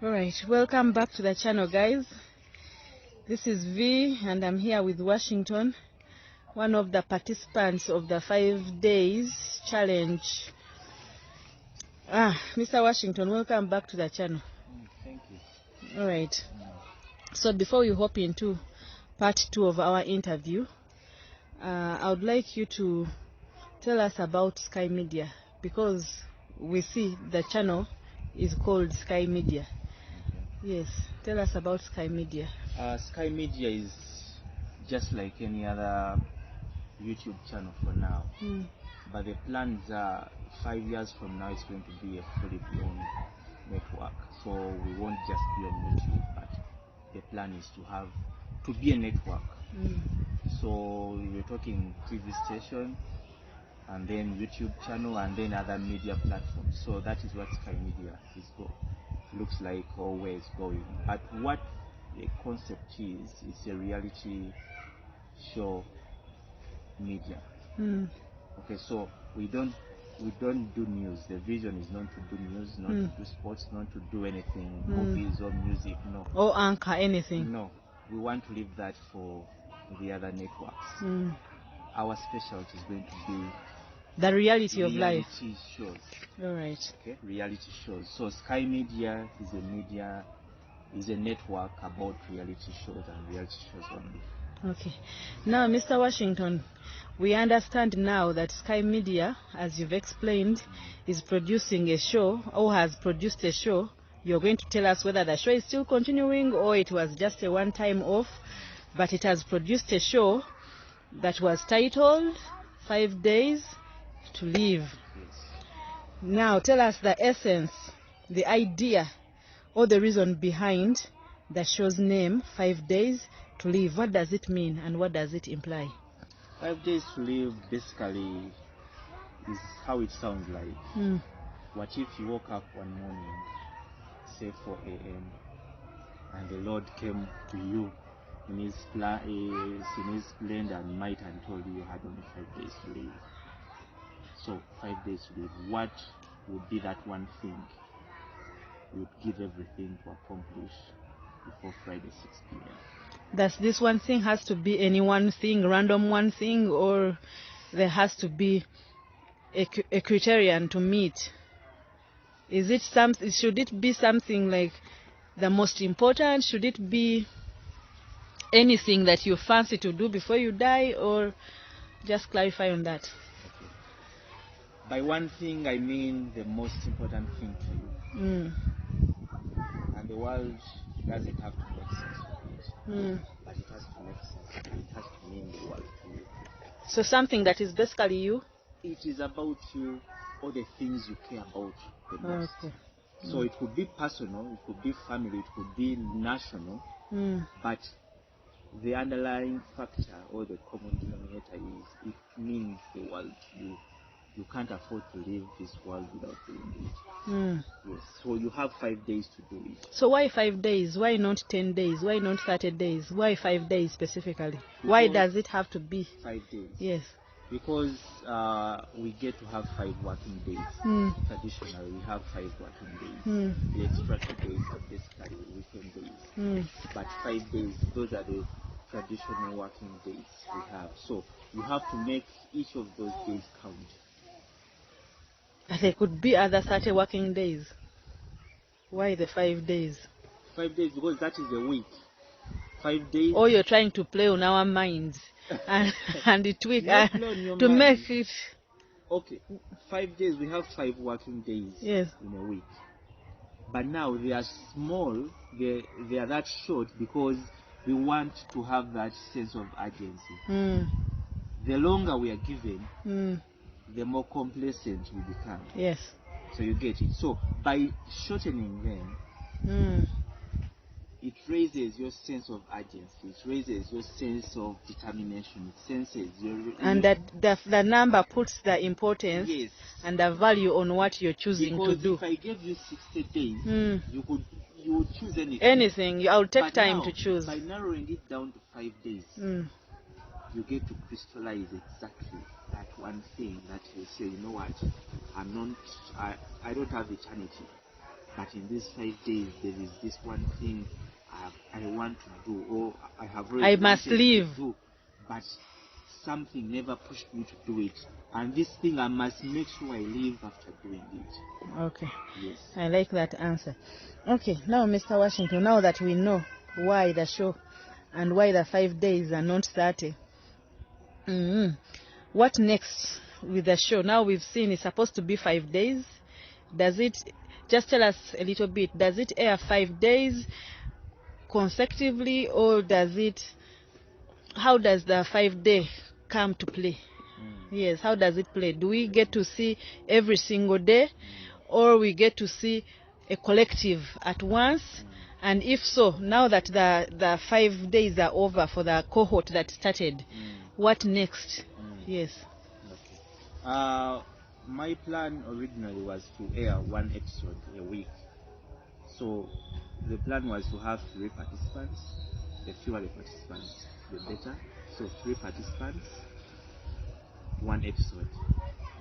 Alright, welcome back to the channel, guys. This is V and I'm here with Washington, one of the participants of the 5 days challenge. Mr. Washington, welcome back to the channel. Thank you. Alright, so before we hop into part 2 of our interview, I would like you to tell us about Sky Media, because we see the channel is called Sky Media. Yes, tell us about Sky Media. Sky Media is just like any other YouTube channel for now. But the plans are 5 years from now it's going to be a fully blown network. So we won't just be on YouTube, but the plan is to be a network. So we're talking TV station and then YouTube channel and then other media platforms. So that is what Sky Media looks like, or where it's going. But what the concept is, it's a reality show media. Okay, so we don't do news. The vision is not to do news, not to do sports, not to do anything, movies or music, no. Or anchor anything. No, we want to leave that for the other networks. Our specialty is going to be the reality of life. Reality shows. All right. Okay, reality shows. So Sky Media is a network about reality shows and reality shows only. Okay. Now, Mr. Washington, we understand now that Sky Media, as you've explained, is producing a show, or has produced a show. You're going to tell us whether the show is still continuing or it was just a one-time off, but it has produced a show that was titled 5 Days to Live. Yes. Now, tell us the essence, the idea, or the reason behind the show's name, 5 Days to Live. What does it mean and what does it imply? 5 Days to Live basically is how it sounds like. What if you woke up one morning, say 4 a.m., and the Lord came to you in his splendor and might and told you had only 5 days to live. So 5 days to live. What would be that one thing you would give everything to accomplish before Friday 6 p.m.? Does this one thing has to be any one thing, random one thing, or there has to be a criterion to meet? Is it something? Should it be something like the most important? Should it be anything that you fancy to do before you die, or just clarify on that? Okay. By one thing, I mean the most important thing to you. And the world doesn't have to make sense of it, but it has to make sense of it. It has to mean the world to you. So something that is basically you? It is about you, all the things you care about the most. Okay. So it could be personal, it could be family, it could be national, but the underlying factor or the common denominator is it means the world to you. You can't afford to leave this world without doing it. Yes. So you have 5 days to do it. So why 5 days? Why not 10 days? Why not 30 days? Why 5 days specifically? Why does it have to be 5 days? Yes. Because we get to have 5 working days. Traditionally, we have 5 working days. The extra 2 days are basically weekend days. But 5 days, those are the traditional working days we have. So you have to make each of those days count. There could be other 30 working days. Why the 5 days? 5 days because that is a week. 5 days. Or you're trying to play on our minds and tweak to mind. make it. Okay, 5 days, we have 5 working days in a week. But now they are small, they are that short because we want to have that sense of urgency. The longer we are given, the more complacent we become. Yes. So you get it. So by shortening them, it raises your sense of urgency. It raises your sense of determination. It senses your... And that the number puts the importance and the value on what you're choosing because to do. If I gave you 60 days, you would choose anything. Anything. I'll take but time now, to choose. By narrowing it down to 5 days, you get to crystallize exactly that one thing that you say, you know what, I don't have eternity. but in these 5 days there is this one thing I want to do, or I have already I must wanted leave. to do, but something never pushed me to do it, and this thing I must make sure I leave after doing it. Okay. Yes. I like that answer. Okay, now Mr. Washington, now that we know why the show and why the 5 days are not 30, what next with the show? Now we've seen it's supposed to be 5 days. Does it, just tell us a little bit, does it air 5 days consecutively, or does it, how does the 5 day come to play? Yes, how does it play? Do we get to see every single day, or we get to see a collective at once? And if so, now that the 5 days are over for the cohort that started, what next? Yes. Okay. My plan originally was to air one episode a week. So the plan was to have 3 participants. The fewer the participants, the better. So 3 participants, 1 episode.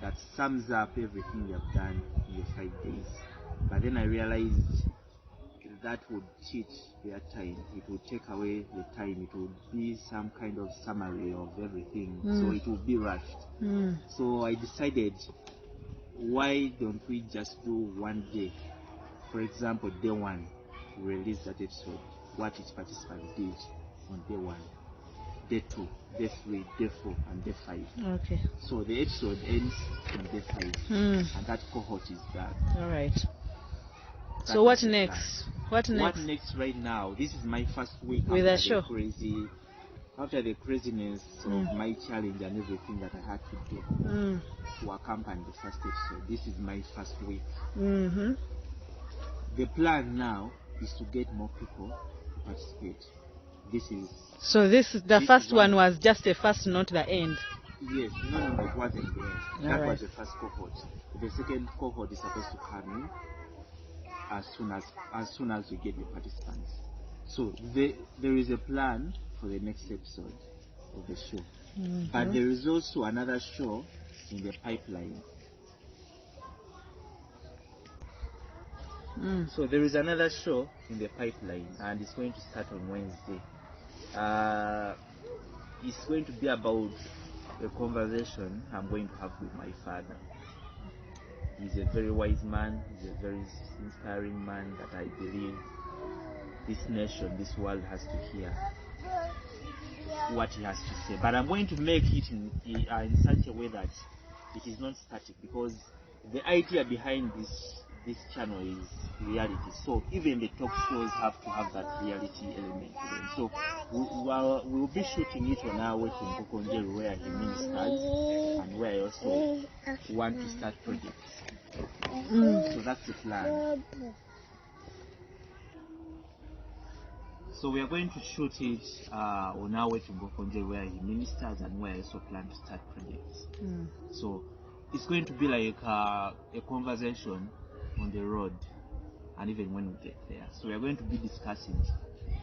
That sums up everything we have done in the 5 days. But then I realized that would cheat their time. It would take away the time. It would be some kind of summary of everything. So it would be rushed. So I decided, why don't we just do one day? For example, day 1, we release that episode, what each participant did on day 1, day 2, day 3, day 4, and day 5. Okay. So the episode ends on day 5, and that cohort is done. All right. That So was what the next? plan. What next? What next right now? This is my first week With after the show. after the craziness of my challenge and everything that I had to do to accompany the first episode. This is my first week. The plan now is to get more people to participate. So the first one was just a first, not the end. Yes, no, it wasn't the end. That right. was the first cohort. The second cohort is supposed to come in as soon as we get the participants. So there is a plan for the next episode of the show. But there is also another show in the pipeline. So there is another show in the pipeline, and it's going to start on Wednesday. It's going to be about a conversation I'm going to have with my father. He's a very wise man. He's a very inspiring man that I believe this nation, this world has to hear what he has to say. But I'm going to make it in such a way that it is not static, because the idea behind this channel is reality. So even the talk shows have to have that reality element to them. So we'll be shooting it on our way to Mpokonjeru, where he ministers and where I also want to start projects. So that's the plan. So we are going to shoot it on our way to Mpokonjeru, where he ministers and where I also plan to start projects. So it's going to be like a conversation on the road, and even when we get there. So we are going to be discussing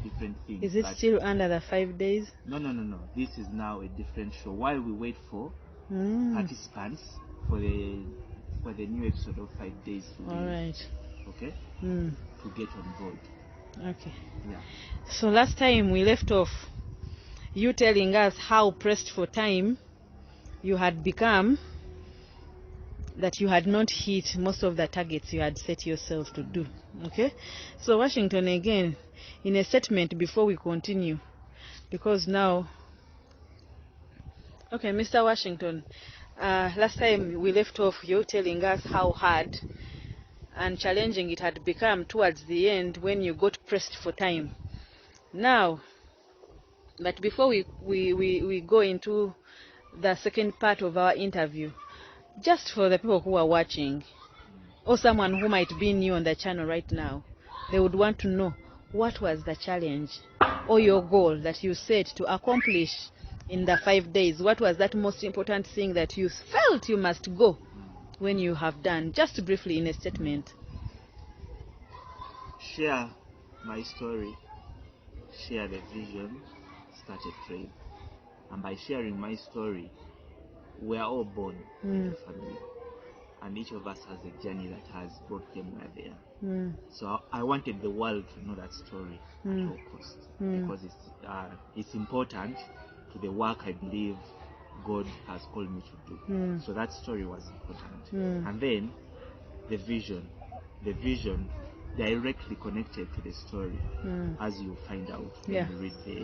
different things. Is it still under the 5 days? No. This is now a different show. While we wait for participants for the new episode of 5 days to All right. Okay? To get on board. Okay. Yeah. So last time we left off, you telling us how pressed for time you had become, that you had not hit most of the targets you had set yourself to do. Okay? So Washington, again, in a statement before we continue, because now, okay, Mr. Washington, last time we left off, you telling us how hard and challenging it had become towards the end when you got pressed for time. Now, but before we go into the second part of our interview, just for the people who are watching, or someone who might be new on the channel right now, they would want to know, what was the challenge or your goal that you set to accomplish in the 5 days? What was that most important thing that you felt you must go when you have done? Just briefly in a statement. Share my story, share the vision, start a trade. And by sharing my story, we are all born in a family. and each of us has a journey that has brought them where they are. Mm. So I wanted the world to know that story at all costs, because it's important to the work I believe God has called me to do. So that story was important. And then the vision directly connected to the story, as you find out when Yeah. you read the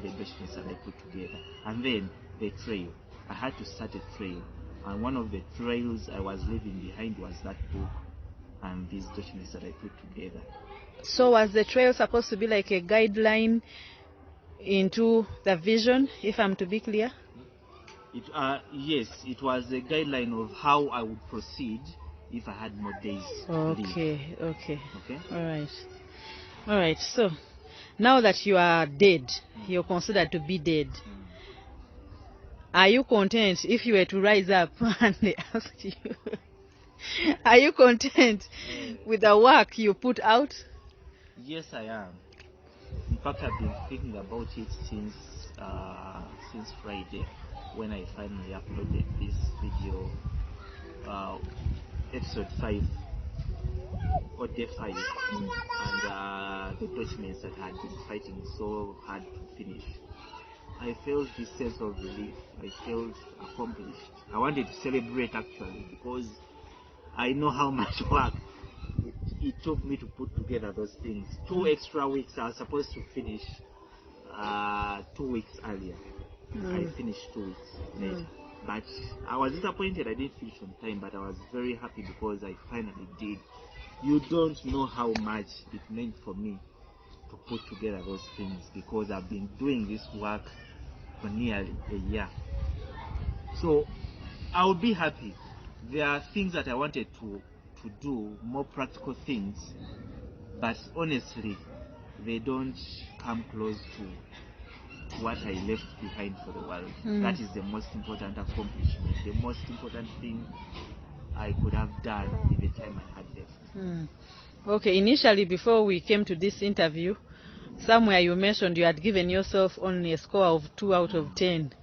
documents that I put together. And then the trail. I had to start a trail, and one of the trails I was leaving behind was that book and these documents that I put together. So was the trail supposed to be like a guideline into the vision, if I'm to be clear? Yes, it was a guideline of how I would proceed if I had more days to live. Okay. Okay? All right. So now that you are dead, you're considered to be dead. Are you content if you were to rise up and they asked you, are you content with the work you put out? Yes, I am. In fact, I've been thinking about it since Friday, when I finally uploaded this video, episode 5, or day 5, and the documents that I had been fighting so hard to finish. I felt this sense of relief. I felt accomplished. I wanted to celebrate actually, because I know how much work it took me to put together those things. 2 extra weeks. I was supposed to finish 2 weeks earlier. I finished 2 weeks later. But I was disappointed I didn't finish on time, but I was very happy because I finally did. You don't know how much it meant for me to put together those things, because I've been doing this work for nearly a year. So I'll be happy. There are things that I wanted to do, more practical things, but honestly they don't come close to what I left behind for the world. That is the most important accomplishment, the most important thing I could have done in the time I had left. Okay, initially before we came to this interview, somewhere you mentioned you had given yourself only a score of 2 out of 10.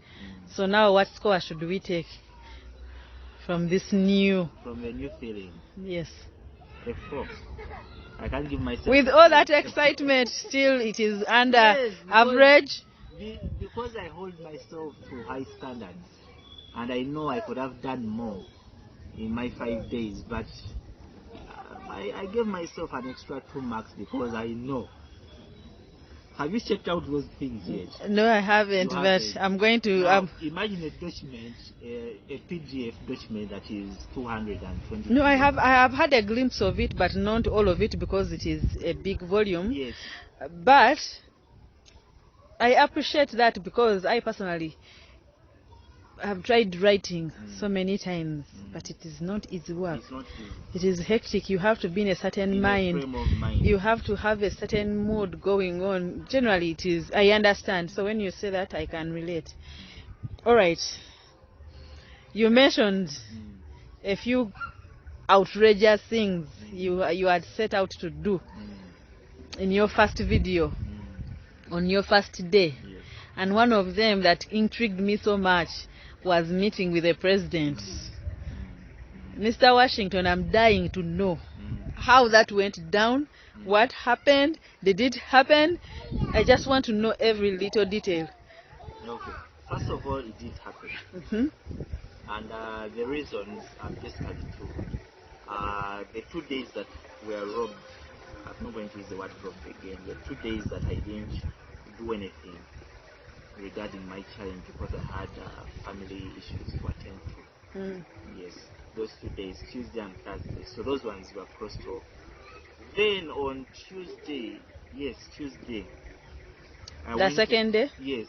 So now what score should we take from this new? From the new feeling, Yes. a 4. I can't give myself. With all that excitement, still it is under Yes, average. Because I hold myself to high standards, and I know I could have done more in my 5 days, but I gave myself an extra 2 marks because I know. Have you checked out those things yet? No, I haven't, but I'm going to. Now, imagine a document, a PDF document that is 220. No, I have had a glimpse of it, but not all of it because it is a big volume. Yes. But I appreciate that because I personally have tried writing so many times, but it is not easy work. It's not easy. It is hectic. You have to be in a certain mind. Frame of mind. You have to have a certain mood going on. Generally, it is. I understand. So when you say that, I can relate. All right. You mentioned a few outrageous things you had set out to do in your first video on your first day. Yes. And one of them that intrigued me so much was meeting with the president. Mr. Washington, I'm dying to know how that went down, what happened, did it happen? I just want to know every little detail. Okay. First of all, it did happen. And the reasons are basically 2. The 2 days that were robbed, I'm not going to use the word robbed again, the 2 days that I didn't do anything regarding my challenge because I had family issues to attend to. Yes, those 2 days, Tuesday and Thursday. So those ones were crossed off. Then on Tuesday, The second day? Yes,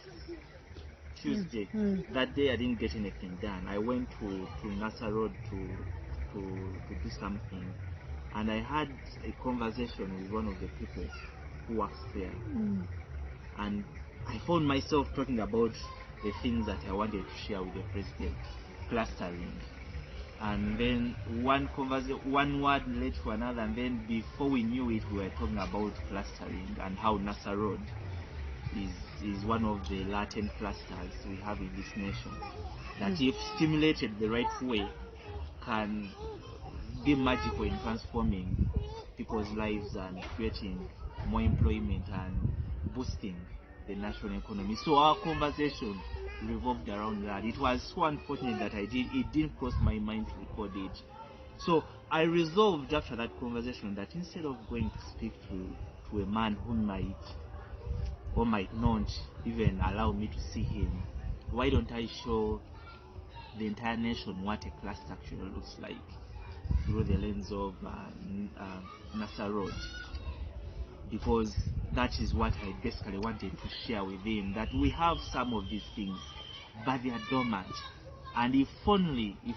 Tuesday. That day I didn't get anything done. I went to Nasa Road to do something, and I had a conversation with one of the people who works there, and I found myself talking about the things that I wanted to share with the president, clustering. And then one word led to another, and then before we knew it, we were talking about clustering and how Nasa Road is one of the latent clusters we have in this nation that, if stimulated the right way, can be magical in transforming people's lives and creating more employment and boosting the national economy. So our conversation revolved around that. It was so unfortunate that it didn't cross my mind to record it. So I resolved after that conversation that instead of going to speak to a man who might or might not even allow me to see him, why don't I show the entire nation what a cluster actually looks like through the lens of NASA Road? Because that is what I basically wanted to share with him, that we have some of these things, but they are dormant. And if only we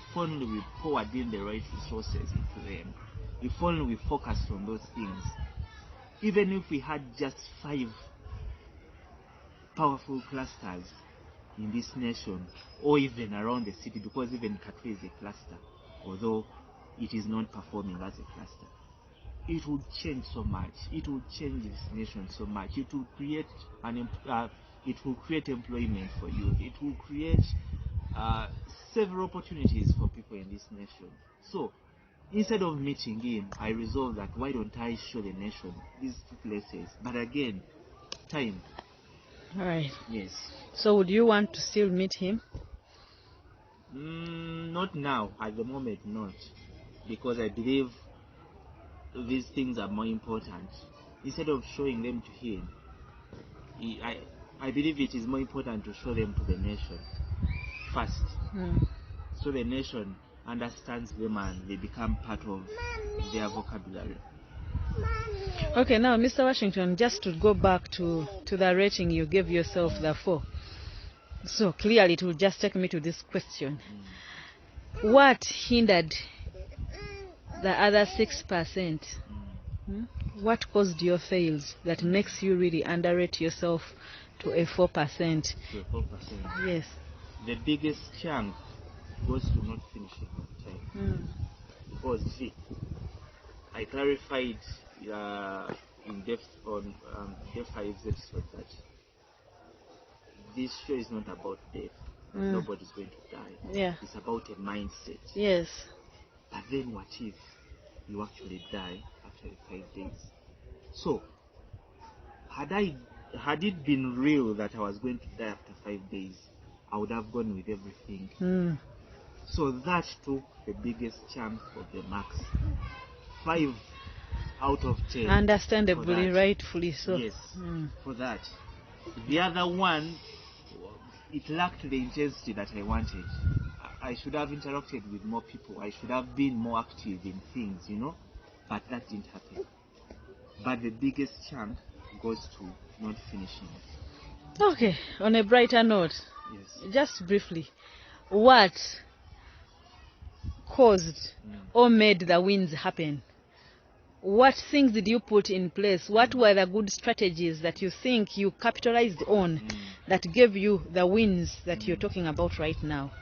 poured in the right resources into them, if only we focused on those things, even if we had just 5 powerful clusters in this nation, or even around the city, because even Katwe is a cluster, although it is not performing as a cluster, it would change so much. It would change this nation so much. It will create employment for youth. It will create several opportunities for people in this nation. So instead of meeting him, I resolved that why don't I show the nation these 2 places? But again, time. All right. Yes. So would you want to still meet him? Not now. At the moment, not. Because I believe these things are more important. Instead of showing them to him, I believe it is more important to show them to the nation first. So the nation understands them and they become part of their vocabulary. Okay, now Mr. Washington, just to go back to the rating you gave yourself, the 4. So clearly it will just take me to this question. What hindered the other 6%? What caused your fails that makes you really underrate yourself to a 4%? To a 4%? Yes. The biggest chunk goes to not finishing on time. Because see, I clarified in depth on Day 5's episode that this show is not about death. Nobody's going to die. Yeah. It's about a mindset. Yes. But then what if you actually die after the 5 days? So had it been real that I was going to die after 5 days, I would have gone with everything. So that took the biggest chunk of the marks. 5 out of 10. Understandably, rightfully so. Yes, for that. The other one, it lacked the intensity that I wanted. I should have interacted with more people. I should have been more active in things, but that didn't happen. But the biggest chunk goes to not finishing it. Okay, on a brighter note, yes, just briefly, what caused or made the wins happen? What things did you put in place? What were the good strategies that you think you capitalized on that gave you the wins that you're talking about right now?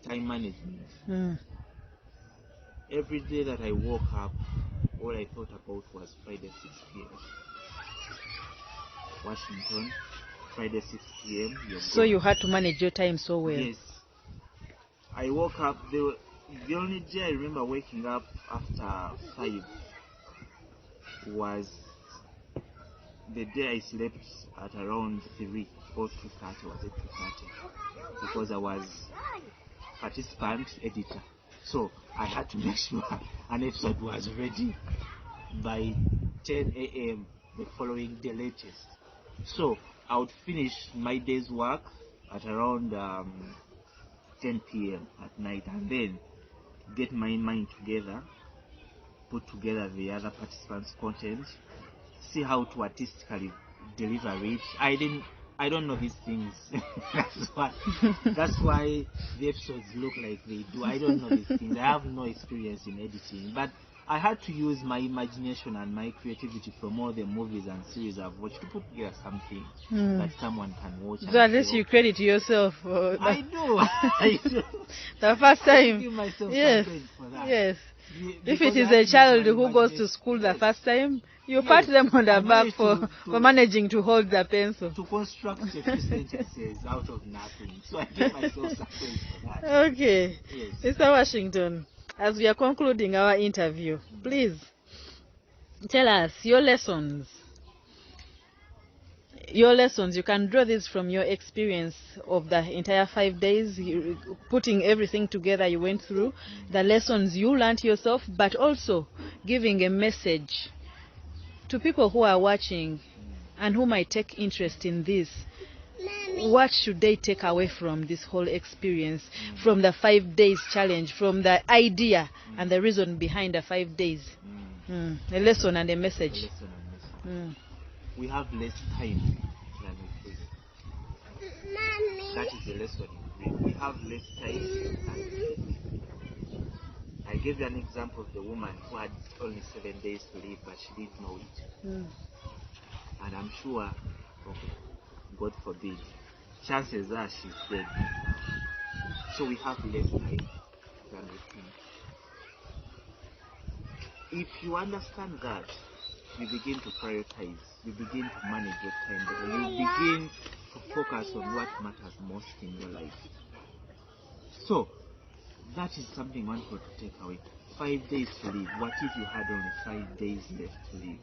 Time management. Every day that I woke up, all I thought about was Friday 6 p.m. Washington, Friday 6 p.m. So you had to manage your time so well. Yes. I woke up, the only day I remember waking up after 5 was the day I slept at around 3 or 2:30, was it 2:30? Because I was participant editor. So I had to make sure an episode was ready by 10 a.m. the following day latest. So I would finish my day's work at around 10 p.m. at night, and then get my mind together, put together the other participants' content, see how to artistically deliver it. I don't know these things. That's why the episodes look like they do. I don't know these things. I have no experience in editing, but I had to use my imagination and my creativity from all the movies and series I've watched to put together something that someone can watch. So at least you credit yourself. I do. I do. The first time. I give myself Yes. some credit for that. Yes. If it is a child who goes to school the first time, you pat them on the back for managing to hold the pencil. To construct a few sentences out of nothing. So I give myself some praise for that. Okay. Yes. Mr. Washington, as we are concluding our interview, please tell us your lessons. Your lessons, you can draw this from your experience of the entire 5 days, putting everything together you went through, the lessons you learned yourself, but also giving a message to people who are watching and who might take interest in this. What should they take away from this whole experience, from the 5 days challenge, from the idea and the reason behind the 5 days? A lesson and a message. We have less time than we think. That is the lesson. We have less time than we think. I gave you an example of the woman who had only 7 days to live, but she didn't know it. And I'm sure, God forbid, chances are she's dead. So we have less time than we think. If you understand that, you begin to prioritize, you begin to manage your time better, you begin to focus on what matters most in your life. So, that is something one could take away. 5 days to live. What if you had only 5 days left to live?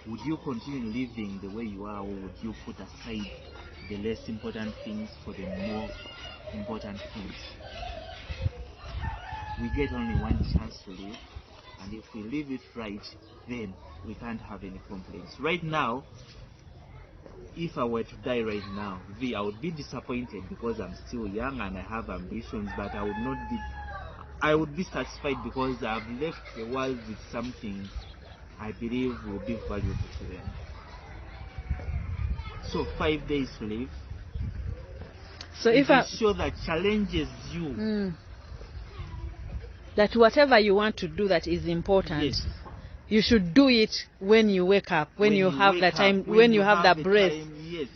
Would you continue living the way you are, or would you put aside the less important things for the more important things? We get only one chance to live, and if we live it right, then we can't have any complaints. Right now, if I were to die right now, I would be disappointed because I'm still young and I have ambitions, but I would be satisfied because I've left the world with something I believe will be valuable to them. So 5 days to live. So if I show that challenges you, that whatever you want to do that is important, yes, you should do it when you wake up, when you have the time, when you have the breath. Yes.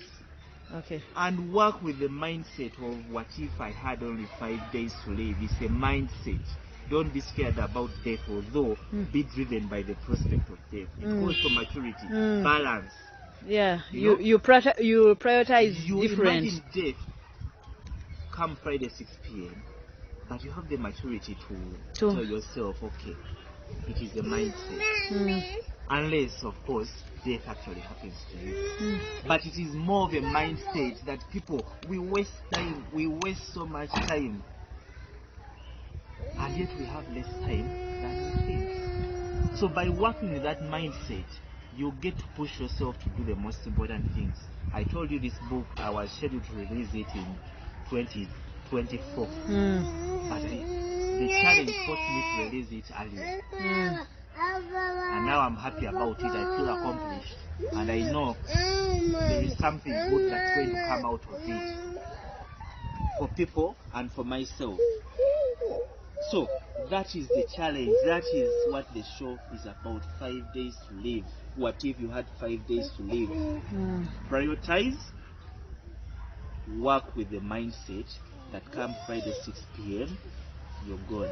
Okay. And work with the mindset of what if I had only 5 days to live. It's a mindset. Don't be scared about death, although be driven by the prospect of death. It goes for maturity, balance. Yeah, you prioritize you different. Imagine death come Friday 6 p.m., but you have the maturity to tell yourself, okay, it is a mindset. Unless, of course, death actually happens to you. But it is more of a mindset that people, we waste time, we waste so much time, and yet we have less time than we think. So by working with that mindset, you get to push yourself to do the most important things. I told you this book, I was scheduled to release it in 2024. But the challenge forced me to release it earlier. And now I'm happy about it. I feel accomplished. And I know there is something good that's going to come out of it for people and for myself. So that is the challenge. That is what the show is about. 5 days to live. What if you had 5 days to live? Prioritize. Work with the mindset that come Friday 6 p.m. you're gone.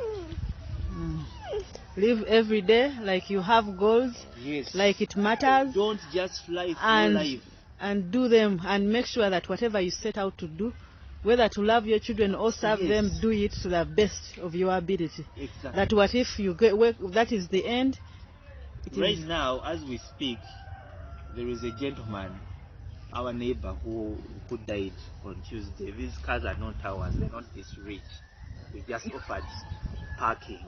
Live every day like you have goals. Yes. Like it matters. Don't just fly through life. And do them, and make sure that whatever you set out to do, whether to love your children or serve them, do it to the best of your ability. Exactly. That what if you get work, that is the end. Right now, as we speak, there is a gentleman, our neighbor, who died on Tuesday. These cars are not ours, they're not this rich. We just offered parking.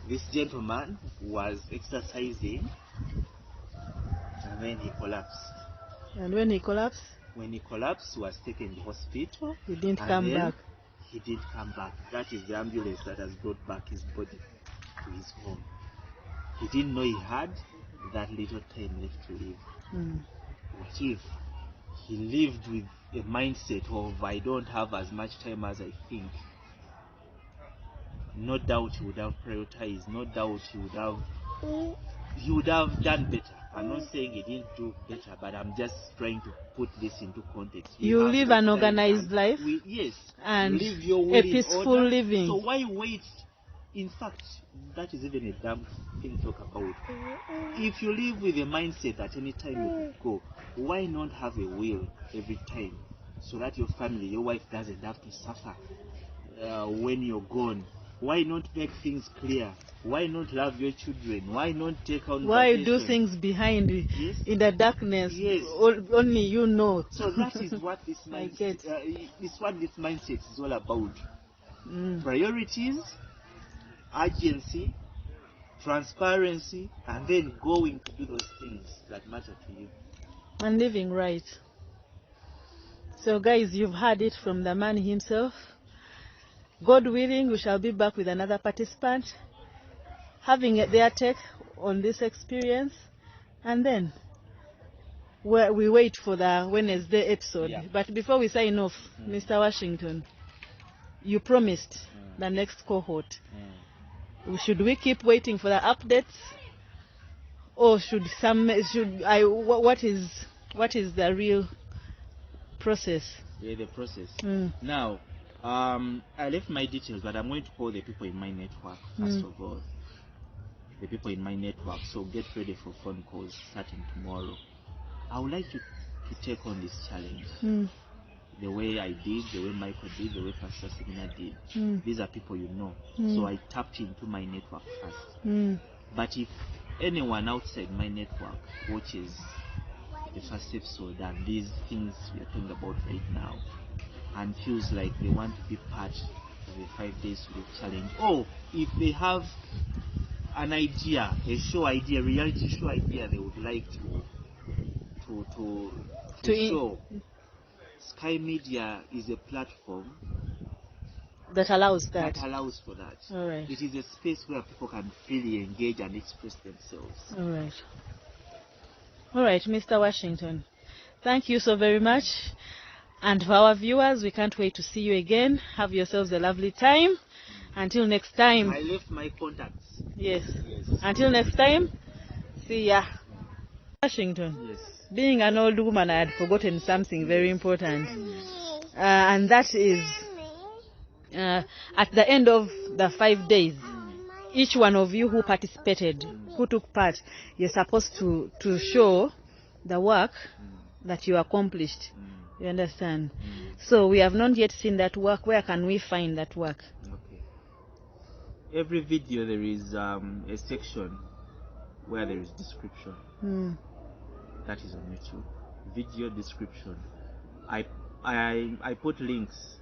This gentleman was exercising and then he collapsed. And when he collapsed? When he collapsed, he was taken to hospital. He didn't come back. He didn't come back. That is the ambulance that has brought back his body to his home. He didn't know he had that little time left to live. What if he lived with a mindset of, I don't have as much time as I think? No doubt he would have prioritized. No doubt he would have done better. I'm not saying he didn't do better, but I'm just trying to put this into context. You live an organized life. Yes. And live your a peaceful living. So why wait In fact, that is even a damn thing to talk about. If you live with a mindset that any time you could go, why not have a will every time, so that your family, your wife doesn't have to suffer when you're gone? Why not make things clear? Why not love your children? Why not take on Why vacation? do things behind Yes. in the darkness? Yes. Only you know. So that is what this I mindset get. is what this mindset is all about. Mm. Priorities, urgency, transparency, and then going to do those things that matter to you. And living right. So guys, you've heard it from the man himself. God willing, we shall be back with another participant, having their take on this experience, and then we wait for the Wednesday episode. Yeah. But before we sign off, Mr. Washington, you promised the next cohort. Should we keep waiting for the updates, or what is the real process? Yeah, the process. Now, I left my details, but I'm going to call the people in my network first of all. The people in my network. So get ready for phone calls starting tomorrow. I would like you to take on this challenge. The way I did, the way Michael did, the way Pastor Selena did. These are people you know. So I tapped into my network first. But if anyone outside my network watches the first episode and these things we are talking about right now, and feels like they want to be part of the 5 days to live challenge, or if they have an idea, a show idea, reality show idea they would like to show, Sky Media is a platform that allows that. That allows for that. All right. It is a space where people can freely engage and express themselves. All right. All right, Mr. Washington. Thank you so very much. And for our viewers, we can't wait to see you again. Have yourselves a lovely time. Until next time. I left my contacts. Yes. Until next time, see ya. Washington. Yes. Being an old woman, I had forgotten something very important. And that is, at the end of the 5 days, each one of you who participated, who took part, you're supposed to show the work that you accomplished. You understand? So we have not yet seen that work. Where can we find that work? Okay. Every video there is a section where there is description. That is on YouTube. Video description. I put links,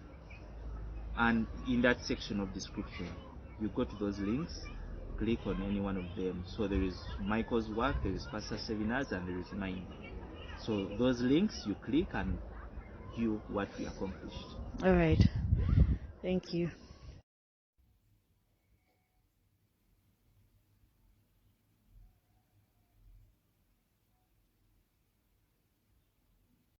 and in that section of description, you go to those links, click on any one of them. So there is Michael's work, there is Pastor Sevina's, and there is mine. So those links you click and view what we accomplished. All right. Thank you.